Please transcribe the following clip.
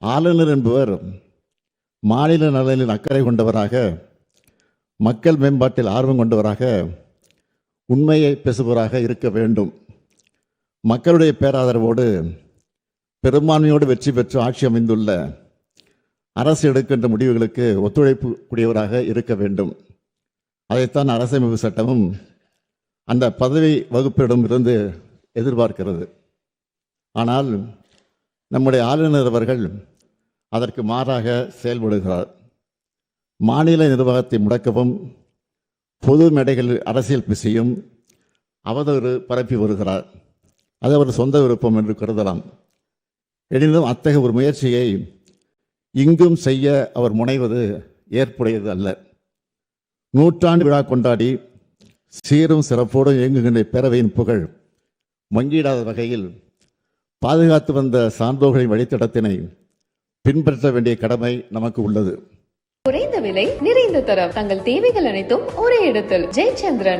ஆளுநர் என்பவர் மாநில நலனில் அக்கறை கொண்டவராக, மக்கள் மேம்பாட்டில் ஆர்வம் கொண்டவராக, உண்மையை பேசுபவராக இருக்க வேண்டும். மக்களுடைய பேராதரவோடு பெரும்பான்மையோடு வெற்றி பெற்று ஆட்சி அமைந்துள்ள அரசு எடுக்கின்ற முடிவுகளுக்கு ஒத்துழைப்பு கூடியவராக இருக்க வேண்டும். அதைத்தான் அரசமைப்பு சட்டமும் அந்த பதவி வகுப்பிடம் இருந்து எதிர்பார்க்கிறது. ஆனால் நம்முடைய ஆளுநர் அவர்கள் அதற்கு மாறாக செயல்படுகிறார். மாநில நிர்வாகத்தை முடக்கவும், பொது மேடைகளில் அரசியல் பேசியும் அவதூறு பரப்பி வருகிறார். அது அவர் சொந்த விருப்பம் என்று கருதலாம். எனினும் அத்தகைய ஒரு முயற்சியை இங்கும் செய்ய அவர் முனைவது ஏற்புடையது அல்ல. நூற்றாண்டு விழா கொண்டாடி சீரும் சிறப்போடு இயங்குகின்ற பேரவையின் புகழ் மங்கிடாத வகையில் பாதுகாத்து வந்த சான்றோர்களின் வழித்தடத்தினை பின்பற்ற வேண்டிய கடமை நமக்கு உள்ளது. குறைந்த விலை, நிறைந்த தரம், தங்கள் தேவைகள் அனைத்தும் ஒரே இடத்தில். ஜெயச்சந்திரன்.